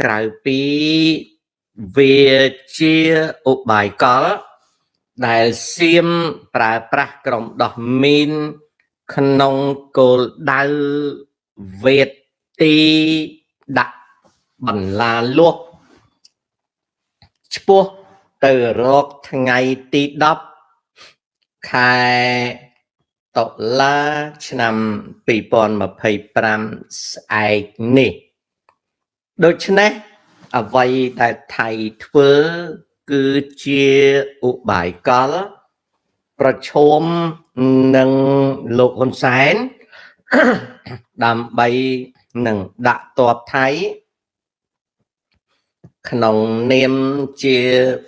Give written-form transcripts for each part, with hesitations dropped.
ក្រៅពីវាជាឧបាយកលដែលសៀមប្រើប្រាស់ក្រុមដោះមីនក្នុងគោលដៅវេទទីដាក់បន្លាលួសឆ្ពោះទៅរកថ្ងៃទី10 ខែតុលាឆ្នាំ2025ស្អែកនេះដូច្នេះអ្វីដែលថៃធ្វើគឺជាឧបាយកលប្រឈមនឹងលោកហ៊ុនសែន ដើម្បីនឹងដាក់ទ័ពថៃក្នុងនាមជា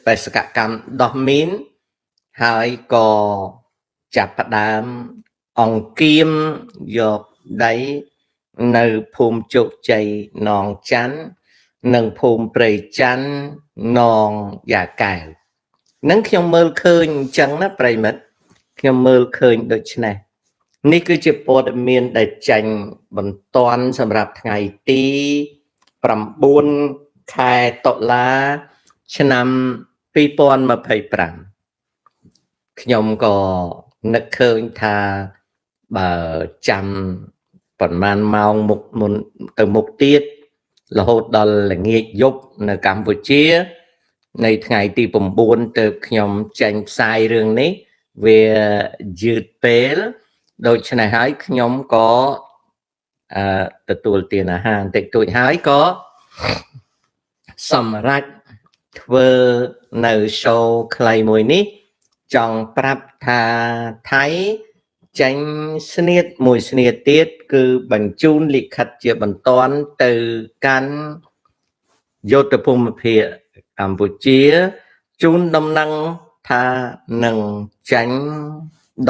បេសកកម្មដោះមីនហើយក៏ចាប់ផ្ដើមអង្គាមយកដីនៅភូមិជោគជ័យនងច័ន្ទនិងភូមិព្រៃច័ន្ទនងយ៉ាកែវនឹងខ្ញុំមើលឃើញអញ្ចឹងណាប្រិមិត្តខ្ញុំមើលឃើញដូចនេះនេះគឺជាព័ត៌មានដែលចេញបន្ទាន់សម្រាប់ថ្ងៃទី9 ខែតុលាឆ្នាំ2025ខ្ញុំក៏នឹកឃើញថាបើចាំប្រហែលម៉ោងមុនទៅមុខទៀតរហូតដល់ល្ងាចយប់នៅកម្ពុជានៃថ្ងៃទី9ទើបខ្ញុំចេញផ្សាយរឿងនេះវាយឺតពេលដូច្នេះហើយខ្ញុំក៏ទទួលទានអាហារបន្តិចតួចហើយក៏សម្រាប់ធ្វើនៅ show ខ្លីមួយនេះចង់ប្រាប់ថាថៃចេញស្នៀតមួយស្នៀតទៀតគឺបញ្ជូនលិខិតជាបន្ទាន់ទៅកាន់យោធភូមិភាគកម្ពុជាជូនដំណឹងថានឹងចាញ់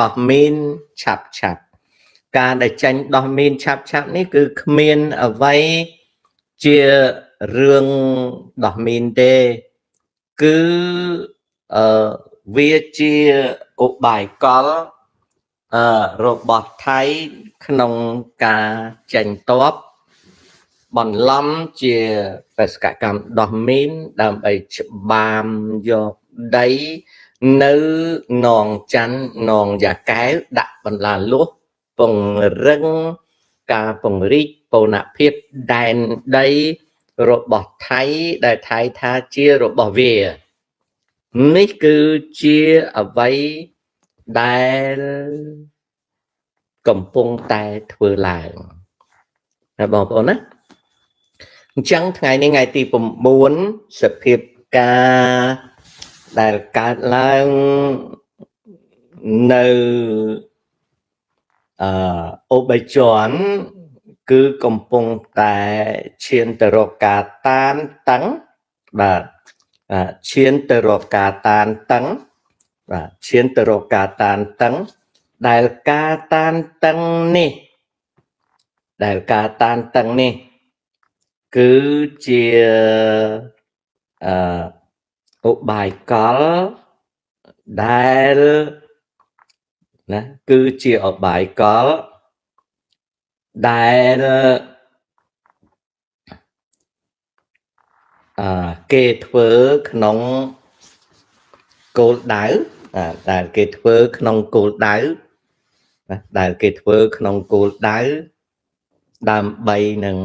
ដោះមីនឆាប់ការដែលចាញ់ដោះមីនឆាប់នេះគឺគ្មានអ្វីជារឿងដោះមីនទេគឺវាជាឧបាយកលរបស់ថៃក្នុងការចាញ់ទ័ពបន្លំជាបេសកកម្មដោះមីនដើម្បីច្បាមយកដីនៅនងច័ន្ទនងយ៉ាកែវដាក់បន្លាលួសពង្រឹងការពង្រីកបូរណភាពដែនដីរបស់ថៃដែលថៃថាជារបស់វានេះគឺជាអ្វីដែលកំពុងតែធ្វើឡើងណាបងប្អូនណាអញ្ចឹងថ្ងៃនេះថ្ងៃទី9សភាពការដែលកើតឡើងនៅអូបៃជាន់គឺកំពុងតែឈានទៅរកការតានតឹងបាទឈានទៅរកការតានតឹងបាទឈានទៅរកការតានតឹងដែលការតានតឹងនេះគឺជាឧបាយកលដែលណាគឺជាឧបាយកលដែលគេធ្វើក្នុងគោលដៅដែលគេធ្វើក្នុងគោលដៅដើម្បីនឹង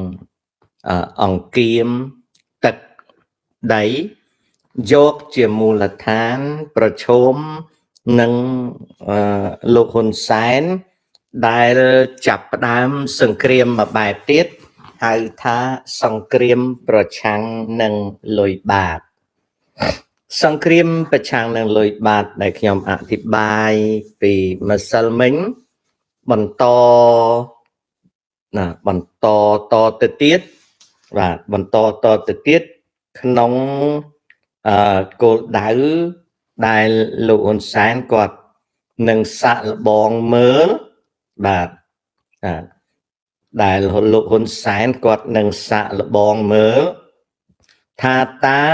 អង្គាមទឹកដីយកជាមូលដ្ឋានប្រឈមនឹងលោកហ៊ុនសែនដែលចាប់ផ្ដើមសង្គ្រាមមួយបែបទៀតហៅថាសង្គ្រាមប្រឆាំងនឹងលុយបាតសង្គ្រាមប្រឆាំងនឹងលុយបាតដែលខ្ញុំអធិប្បាយពីម្សិលមិញបន្តទៅទៀតបាទបន្តទៅទៀតក្នុងគោលដៅដែលលោកហ៊ុនសែនគាត់នឹងសាក់លបងមើលបាទដែលលោកហ៊ុនសែនគាត់នឹងសាក់លបងមើលថាតើ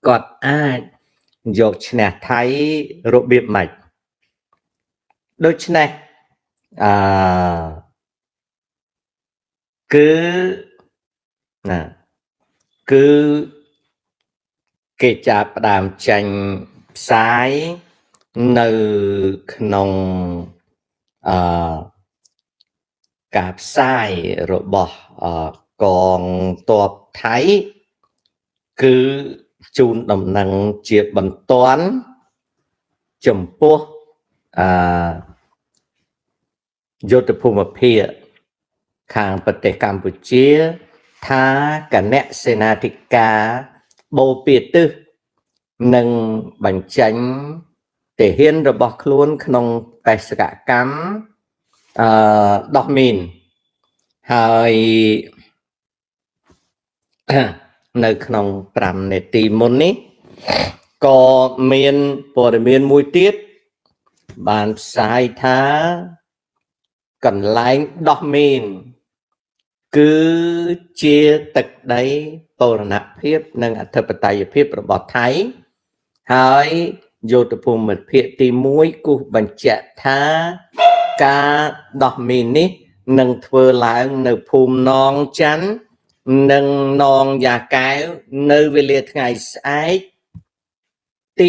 គាត់អាចយកឈ្នះថៃរបៀបម៉េចដូច្នេះគឺ គឺគេចាប់ផ្ដើមចាញ់ផ្សាយនៅក្នុងការផ្សាយរបស់កងទ័ពថៃគឺជូនដំណឹងជាបន្ទាន់ចំពោះយុទ្ធភូមិភាគខាងប្រទេសកម្ពុជាថាគណៈសេនាធិការបូព៌ាទិសនឹងបញ្ចេញទាហានរបស់ខ្លួនក្នុងបេសកកម្មដោះមីនហើយនៅក្នុង5នាទីមុននេះក៏មានព័ត៌មានមួយទៀតបានផ្សាយថាកន្លែងដោះមីនគឺជាទឹកដីបូរណភាពនិងអធិបតេយ្យភាពរបស់ថៃហើយយោធភូមិភាគទី1គូសបញ្ជាក់ថាការដោះមីននេះនឹងធ្វើឡើងនៅភូមិនងច័ន្ទនិងនងយ៉ាកែវនៅវេលាថ្ងៃស្អែកទី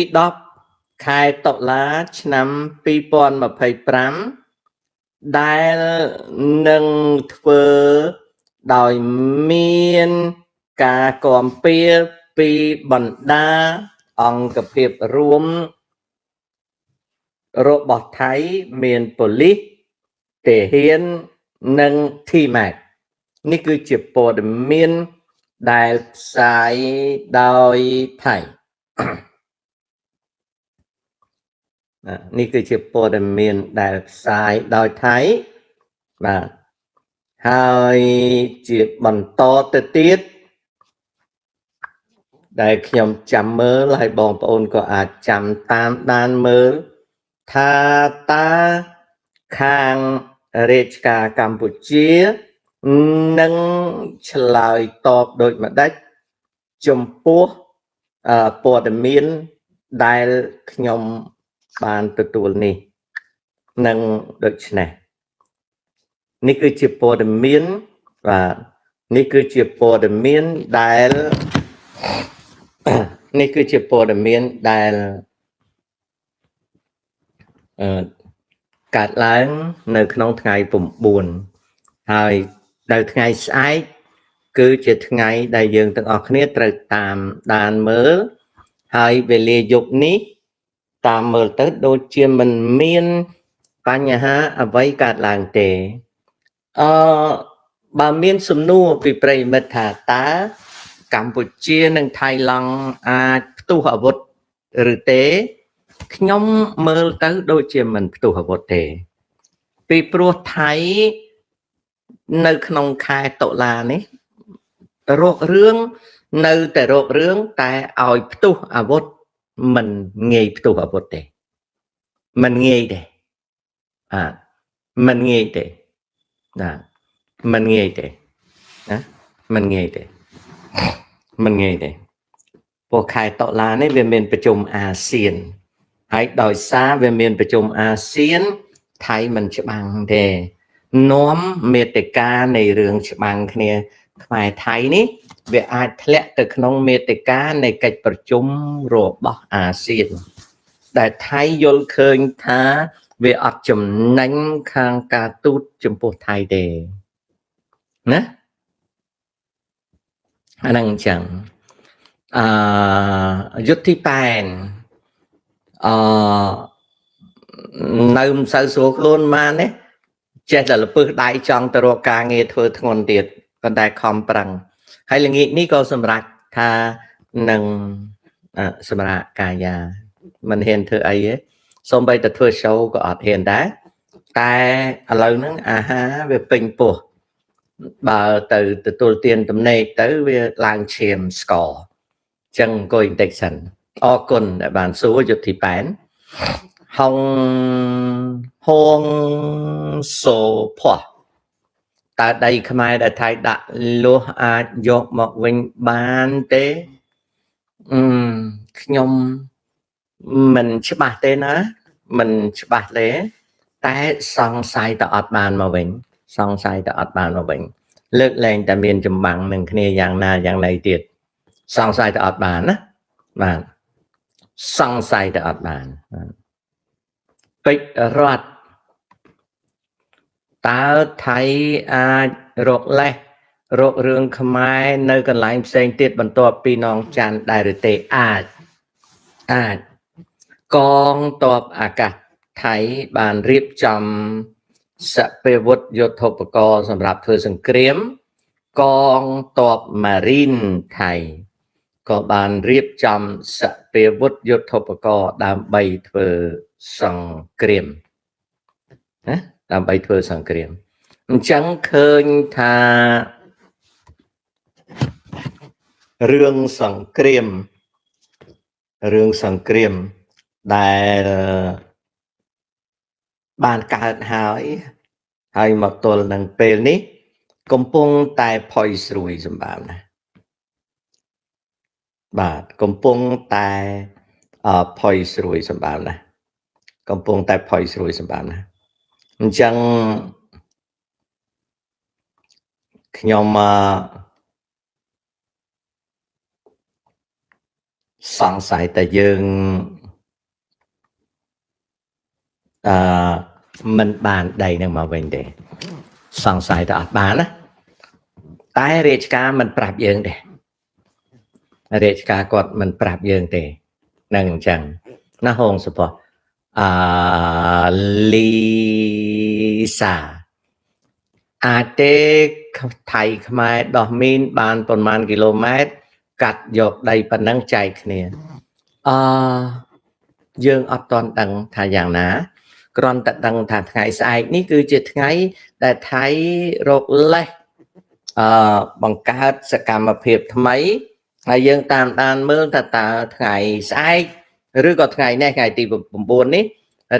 10ខែតុលាឆ្នាំ2025ដែលនឹងធ្វើដោយមានការគាំពៀពីបណ្ដាអង្គភាពរួមរបស់ថៃមានប៉ូលីសទាហាននិងធីម៉ែតនេះគឺជាព័ត៌មានដែលផ្សាយដោយថៃនេះគឺជាព័ត៌មានដែលផ្សាយដោយថៃបាទហើយជាបន្តទៅទៀតដែលខ្ញុំចាំមើលហើយបងប្អូនក៏អាចចាំតាមដានមើលថាតើខាងរាជការកម្ពុជានឹងឆ្លើយតបដូចម្ដេចចំពោះព័ត៌មានដែលខ្ញុំបានទទួលនេះនឹងដូច្នេះនេះគឺជាព័ត៌មានបាទនេះគឺជាព័ត៌មានដែលនេះគឺជាព័ត៌មានដែលកើតឡើងនៅក្នុងថ្ងៃ9ហើយនៅថ្ងៃស្អែកគឺជាថ្ងៃដែលយើងទាំងអស់គ្នាត្រូវតាមដានមើលហើយវេលាយប់នេះតាមមើលទៅដូចជាមិនមានបញ្ហាអ្វីកើតឡើងទេបើមានសំណួរពីប្រិយមិត្តថាតើកម្ពុជានិងថៃឡង់អាចផ្ទុះអាវុធឬទេខ្ញុំមើលទៅដូចជាមិនផ្ទុះអាវុធទេពីព្រោះថៃនៅក្នុងខែតុលានេះរករឿងនៅតែរករឿងតែឲ្យផ្ទុះអាវុធមិនងាយផ្ទុះអាវុធទេមិនងាយទេមិនងាយទេណាមិនងាយទេណាមិនងាយទេមិនងាយទេព្រោះខែតុលានេះវាមានប្រជុំអាស៊ានហើយដោយសារវាមានប្រជុំអាស៊ានថៃមិនច្បាំងទេនាំមេតិកានៃរឿងច្បាំងគ្នាខ្មែរថៃនេះវាអាចធ្លាក់ទៅក្នុងមេតិកានៃកិច្ចប្រជុំរបស់អាស៊ានដែលថៃយល់ឃើញថាវាអត់ចំណេញខាងការទូតចំពោះថៃទេណាអាហ្នឹងអញ្ចឹងយុទ្ធទីប៉ែននៅមិនសូវស្រួលខ្លួនបានទេចេះតែលពឹសដៃចង់ទៅរកការងារធ្វើធ្ងន់ទៀតប៉ុន្តែខំប្រឹងហើយល្ងាចនេះក៏សម្រេចថានឹងសម្រាប់កាយាមិនហ៊ានធ្វើអីទេសូម្បីតែធ្វើ show ក៏អត់ហ៊ានដែរតែឥឡូវហ្នឹងអាហារវាពេញពោះបើទៅទទួលទានទំនេរទៅវាឡើងឈាមស្ករអញ្ចឹងអង្គុយបន្តិចសិនអរគុណដែលបានសួរយុទ្ធទីប៉ែនហងហងសូផោះតើដីខ្មែរដែលថៃដាក់លុះអាចយកមកវិញបានទេខ្ញុំមិនច្បាស់ទេណាមិនច្បាស់ទេតែសង្ស័យតើអត់បានមកវិញសង្ស័យតើអត់បានមកវិញលើកលែងតែមានចម្បាំងនឹងគ្នាយ៉ាងណាយ៉ាងណីទៀត សង្ស័យទៅអត់បានណាបាទសង្ស័យទៅអត់បានពេជ្ររត់តើថៃអាចរកលេសរករឿងខ្មែរនៅកន្លែងផ្សេងទៀតបន្ទាប់ពីនងច័ន្ទដែរឬទេអាចកងទ័ពអាកាសថៃបានរៀបចំសពាវុធយុទ្ធោបករណ៍សម្រាប់ធ្វើសង្គ្រាមកងទ័ពម៉ារីនថៃក៏បានរៀបចំសពាវុធយុទ្ធោបករណ៍ដើម្បីធ្វើសង្គ្រាមណាដើម្បីធ្វើសង្គ្រាមអញ្ចឹងឃើញថារឿងសង្គ្រាមដែលបានកើតហើយមកទល់នឹងពេលនេះកំពុងតែផុយស្រួយសម្បើមណាបាទកំពុងតែផុយស្រួយសម្បើមណាអញ្ចឹងខ្ញុំសង្ស័យតែយើងមិនបានដីនឹងមកវិញទេសង្ស័យតែអត់បានណាតែរាជការមិនប្រាប់យើងទេរាជការគាត់មិនប្រាប់យើងទេនឹងអញ្ចឹងណាហងសុផោះលីសាអាចទេថៃខ្មែរដោះមីនបានប្រមាណគីឡូម៉ែត្រកាត់យកដីប៉ុណ្ណឹងចែកគ្នាយើងអត់ទាន់ដឹងថាយ៉ាងណាគ្រាន់តែដឹងថាថ្ងៃស្អែកនេះគឺជាថ្ងៃដែលថៃរកលេសបង្កើតសកម្មភាពថ្មីហើយយើងតាមដានមើលថាតើថ្ងៃស្អែកឬក៏ថ្ងៃនេះថ្ងៃទី9នេះ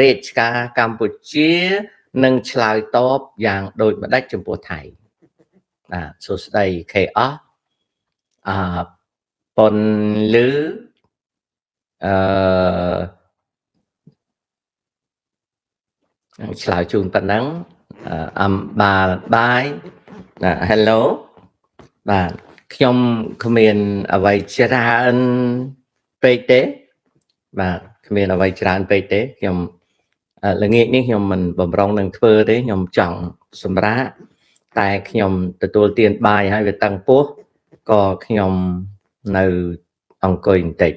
រាជការកម្ពុជានឹងឆ្លើយតបយ៉ាងដូចម្ដេចចំពោះថៃសួស្ដីខេអស់ប៉ុនលឺឆ្លើយជូនប៉ុណ្ណឹងអំបាលបាយhello បាទខ្ញុំគ្មានអ្វីច្រើនពេកទេបាទគ្មានអ្វីច្រើនពេកទេខ្ញុំល្ងាចនេះខ្ញុំមិនបំរុងនឹងធ្វើទេខ្ញុំចង់សម្រាកតែខ្ញុំទទួលទានបាយហើយវាតឹងពោះក៏ខ្ញុំនៅអង្គុយបន្តិច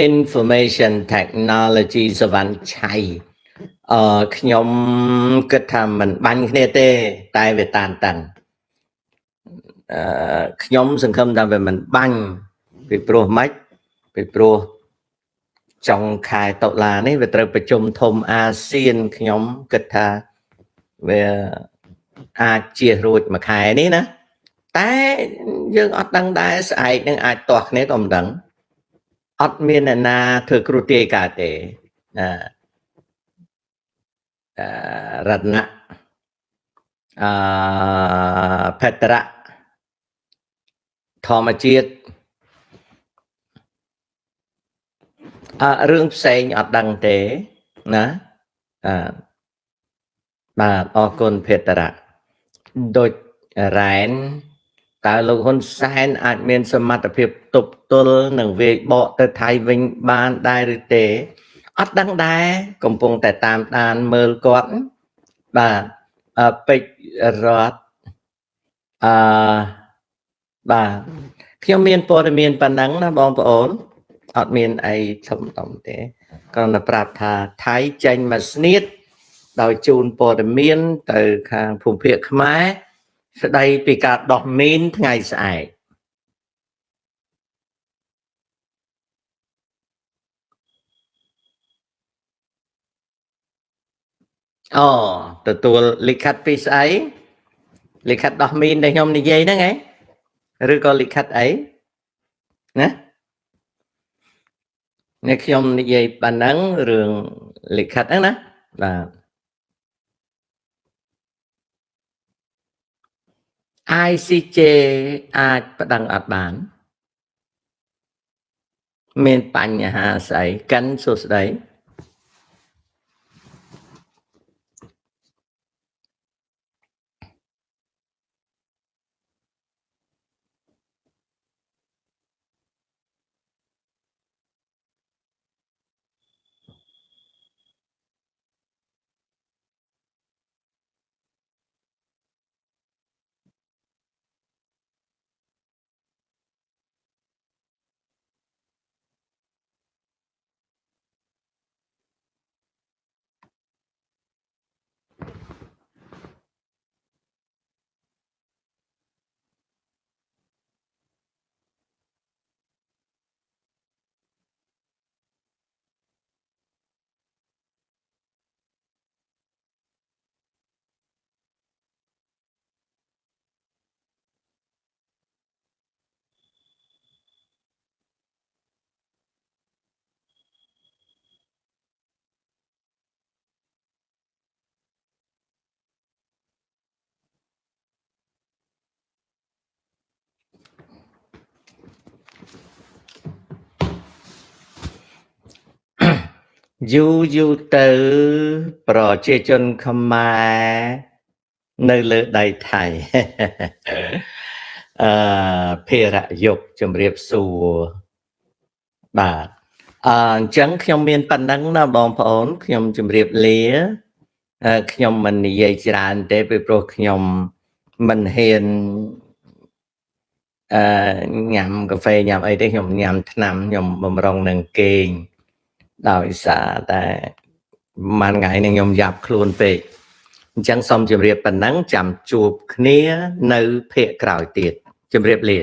information technology សវណ្ណឆៃខ្ញុំគិតថាមិនបាញ់គ្នាទេតែវាតានតឹងខ្ញុំសង្ឃឹមថាវាមិនបាញ់ពីព្រោះម៉េចពីព្រោះចុងខែតុលានេះវាត្រូវប្រជុំធំអាស៊ានខ្ញុំគិតថាវាអាចជៀសរួចមួយខែនេះណាតែយើងអត់ដឹងដែរស្អែកនឹងអាចទាស់គ្នាក៏មិនដឹងអត់មានអ្នកណាធ្វើគ្រោះទាយកើតទេរតនៈភេត្រៈធម្មជាតិរឿងផ្សេងអត់ដឹងទេណាបាទអរគុណភេត្រៈដូចរ៉ែនតើលោកហ៊ុនសែនអាចមានសមត្ថភាពទប់ទល់នឹងវាយបកទៅថៃវិញបានដែរឬទេអត់ដឹងដែរកំពុងតែតាមដានមើលគាត់បាទពេជ្ររតបាទខ្ញុំមានព័ត៌មានប៉ុណ្ណឹងណាបងប្អូនអត់មានអីធំៗទេគ្រាន់តែប្រាប់ថាថៃចេញមកស្នៀតដោយជូនព័ត៌មានទៅខាងភូមិភាគខ្មែរស្ដីពីការដោះមីនថ្ងៃស្អែកទទួលលិខិតពីស្អីលិខិតដោះមីនដែលខ្ញុំនិយាយហ្នឹងឬក៏លិខិតអីណានេះខ្ញុំនិយាយប៉ុណ្ណឹងរឿងលិខិតហ្នឹងណាបាទ ICJ អាចប្តឹងអត់បានមានបញ្ហាស្អីកាន់សួស្ដី យូរយូរទៅប្រជាជនខ្មែរនៅលើដីថៃ ភារៈយុគជំរាបសួរបាទអញ្ចឹងខ្ញុំមានប៉ុណ្ណឹងណាបងប្អូនខ្ញុំជម្រាបលាខ្ញុំមិននិយាយច្រើនទេពីព្រោះខ្ញុំមិនហ៊ានញ៉ាំកាហ្វេញ៉ាំអីទេខ្ញុំញ៉ាំថ្នាំខ្ញុំបំរុងនឹងគេងដោយសារតែមួយថ្ងៃនេះខ្ញុំយ៉ាប់ខ្លួនពេកអញ្ចឹងសូមជម្រាបប៉ុណ្ណឹងចាំជួបគ្នានៅភាគក្រោយទៀតជម្រាបលា